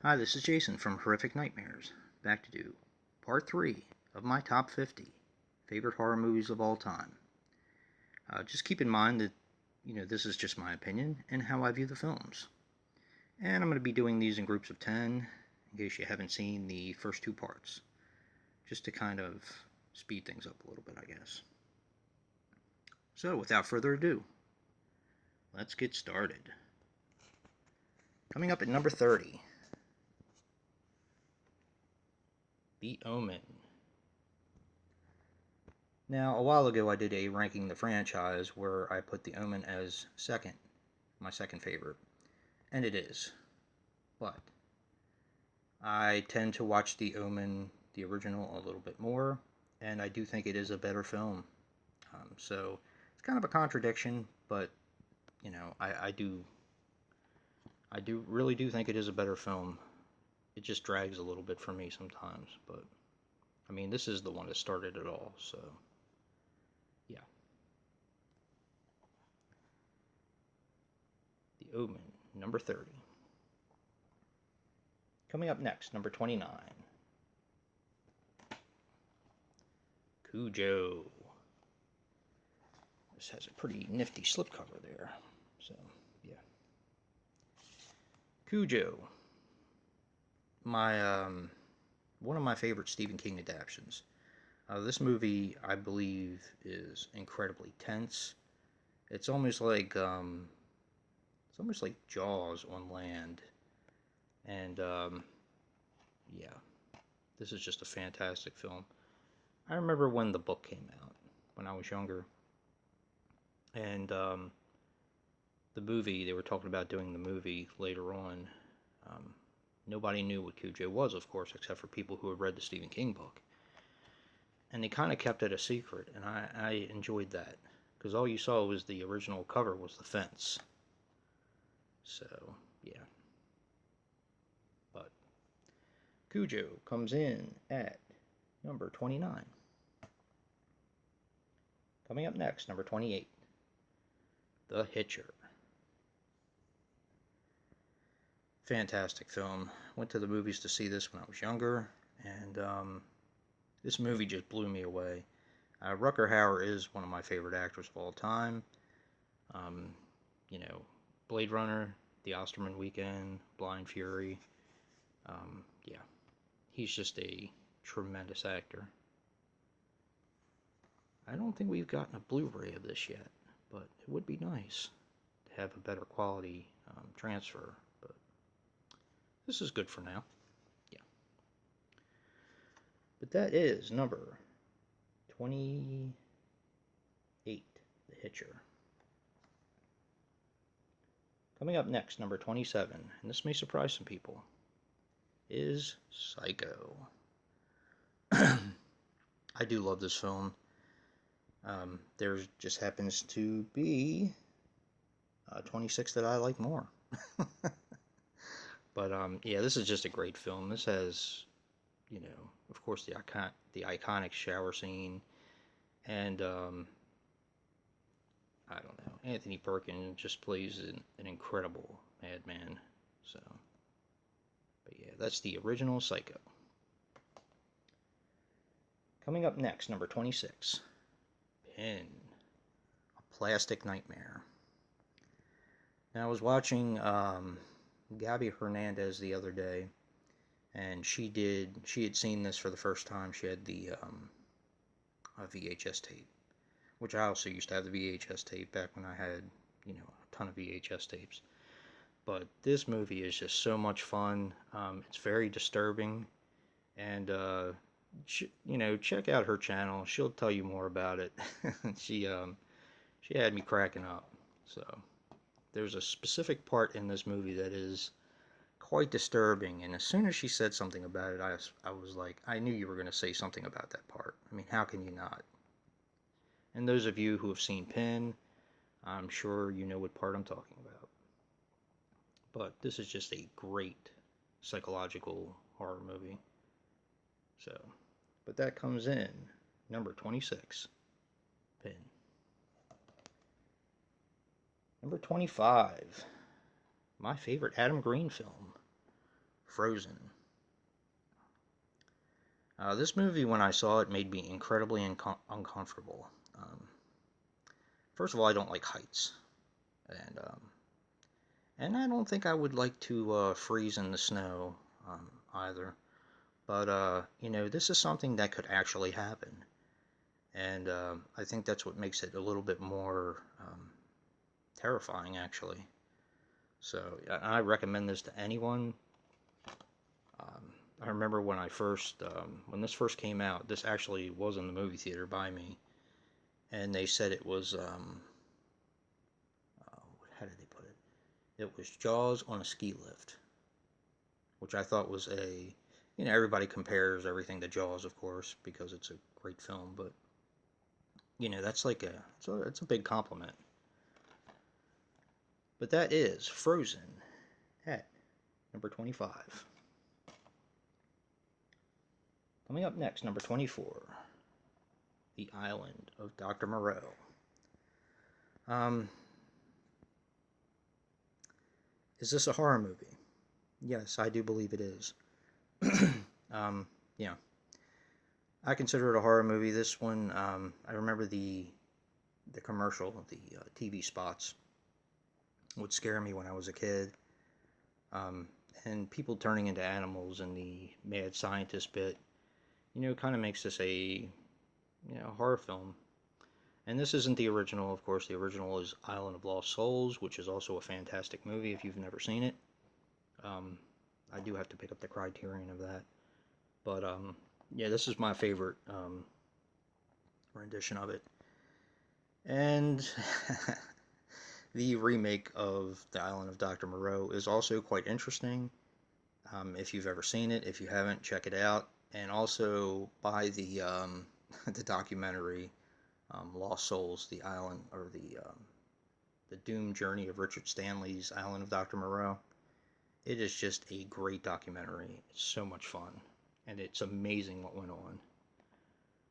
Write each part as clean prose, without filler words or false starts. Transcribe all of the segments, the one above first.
Hi, this is Jason from Horrific Nightmares, back to do part 3 of my top 50 favorite horror movies of all time. Just keep in mind that, this is just my opinion and how I view the films. And I'm going to be doing these in groups of 10, in case you haven't seen the first two parts, just to kind of speed things up a little bit, I guess. So, without further ado, let's get started. Coming up at number 30, The Omen. Now, a while ago I did a ranking the franchise where I put The Omen as second, my second favorite, and it is. But I tend to watch The Omen, the original, a little bit more, and I do think it is a better film. So it's kind of a contradiction, but I do really do think it is a better film. It just drags a little bit for me sometimes, but I mean, this is the one that started it all, so yeah. The Omen, number 30. Coming up next, number 29. Cujo. This has a pretty nifty slipcover there. So, yeah. Cujo. My one of my favorite Stephen King adaptations. This movie, I believe, is incredibly tense. It's almost like Jaws on land, and yeah, this is just a fantastic film. I remember when the book came out when I was younger, and the movie, they were talking about doing the movie later on. Um, Nobody knew what Cujo was, of course, except for people who had read the Stephen King book. And they kind of kept it a secret, and I enjoyed that. Because all you saw was the original cover was the fence. So, yeah. But Cujo comes in at number 29. Coming up next, number 28. The Hitcher. Fantastic film. Went to the movies to see this when I was younger, and this movie just blew me away. Rutger Hauer is one of my favorite actors of all time. Um, you know, Blade Runner, The Osterman Weekend, Blind Fury. Yeah, he's just a tremendous actor. I don't think we've gotten a Blu-ray of this yet, but it would be nice to have a better quality transfer. But this is good for now. Yeah. But that is number 28, The Hitcher. Coming up next, number 27, and this may surprise some people, is Psycho. I do love this film. There just happens to be 26 that I like more. But yeah, this is just a great film. This has, of course, the iconic shower scene, and I don't know, Anthony Perkins just plays an incredible madman. So, but yeah, that's the original Psycho. Coming up next, number 26, Pin, A Plastic Nightmare. Now, I was watching Gabby Hernandez the other day, and she had seen this for the first time. She had the VHS tape, which I also used to have the VHS tape back when I had, a ton of VHS tapes. But this movie is just so much fun. It's very disturbing, and check out her channel. She'll tell you more about it. she had me cracking up. So there's a specific part in this movie that is quite disturbing, and as soon as she said something about it, I was like, I knew you were going to say something about that part. I mean, how can you not? And those of you who have seen Pin, I'm sure you know what part I'm talking about. But this is just a great psychological horror movie. So, but that comes in number 26, Pin. Number 25, my favorite Adam Green film, Frozen. This movie, when I saw it, made me incredibly uncomfortable. First of all, I don't like heights, and I don't think I would like to freeze in the snow either. But this is something that could actually happen, and I think that's what makes it a little bit more terrifying, actually. So I recommend this to anyone. I remember when when this first came out, this actually was in the movie theater by me, and they said it was, how did they put it? It was Jaws on a ski lift, which I thought was everybody compares everything to Jaws, of course, because it's a great film, but, that's like it's a big compliment. But that is Frozen at number 25. Coming up next, number 24, The Island of Dr. Moreau. Is this a horror movie? Yes, I do believe it is. Yeah, I consider it a horror movie. This one, I remember the commercial, the TV spots would scare me when I was a kid. And people turning into animals and the mad scientist bit, kind of makes this a horror film. And this isn't the original, of course. The original is Island of Lost Souls, which is also a fantastic movie if you've never seen it. I do have to pick up the Criterion of that. But, yeah, this is my favorite rendition of it. And the remake of The Island of Dr. Moreau is also quite interesting. If you've ever seen it, if you haven't, check it out. And also buy the the documentary Lost Souls, the island, or the doomed journey of Richard Stanley's Island of Dr. Moreau. It is just a great documentary. It's so much fun, and it's amazing what went on.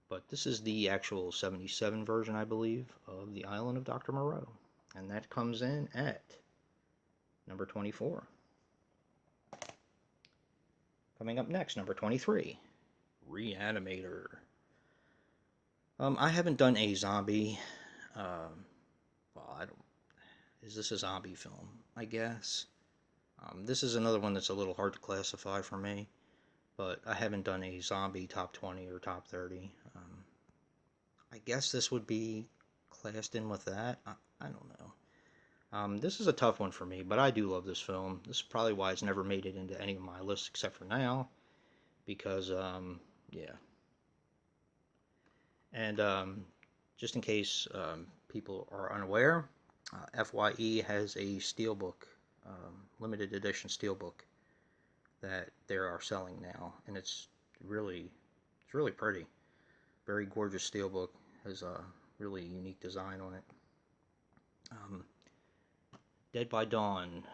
But this is the actual 77 version, I believe, of the Island of Dr. Moreau, and that comes in at number 24. Coming up next, number 23, Reanimator. I haven't done a zombie. Well, I don't. Is this a zombie film? I guess. This is another one that's a little hard to classify for me, but I haven't done a zombie top 20 or top 30. I guess this would be classed in with that. I don't know. This is a tough one for me, but I do love this film. This is probably why it's never made it into any of my lists except for now, because, yeah. And just in case people are unaware, FYE has a steelbook, limited edition steelbook that they are selling now, and it's really pretty. Very gorgeous steelbook. Has a really unique design on it. Dead by Dawn,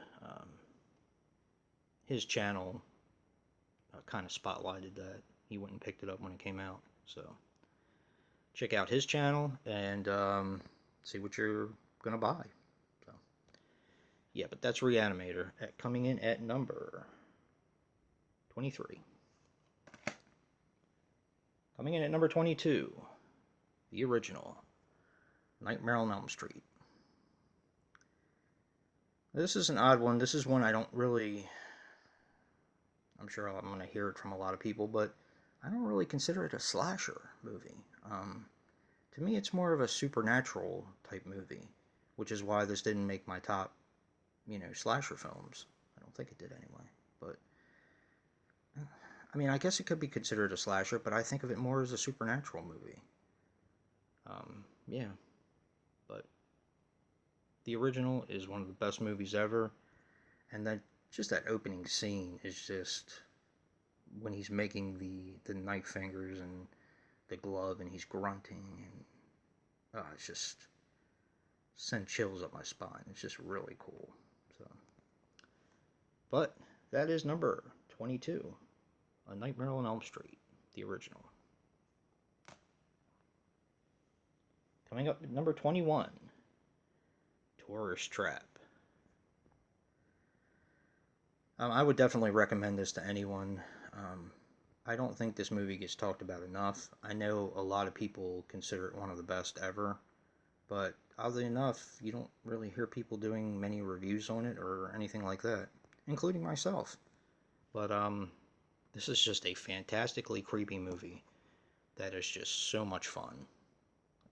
his channel kind of spotlighted that. He went and picked it up when it came out, so check out his channel and see what you're gonna buy. So yeah, but that's Reanimator coming in at number 23. Coming in at number 22, the original Nightmare on Elm Street. This is an odd one. This is one I don't really. I'm sure I'm going to hear it from a lot of people, but I don't really consider it a slasher movie. To me, it's more of a supernatural type movie, which is why this didn't make my top, slasher films. I don't think it did anyway. But, I mean, I guess it could be considered a slasher, but I think of it more as a supernatural movie. Yeah. But the original is one of the best movies ever, and that opening scene is just when he's making the knife fingers and the glove and he's grunting and it's just send chills up my spine. It's just really cool. So, but that is number 22, A Nightmare on Elm Street, the original. Coming up at number 21, Tourist Trap. I would definitely recommend this to anyone. Um, I don't think this movie gets talked about enough. I know a lot of people consider it one of the best ever, but oddly enough, you don't really hear people doing many reviews on it or anything like that, including myself. But this is just a fantastically creepy movie that is just so much fun.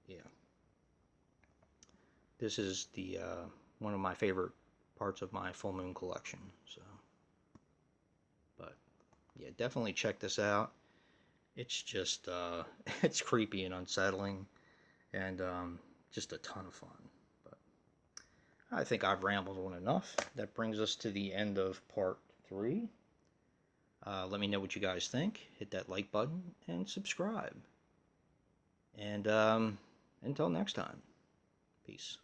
Yeah, this is the one of my favorite parts of my Full Moon collection. So, but yeah, definitely check this out. It's just it's creepy and unsettling, and just a ton of fun. But I think I've rambled on enough. That brings us to the end of part 3. Let me know what you guys think. Hit that like button and subscribe. And until next time, peace.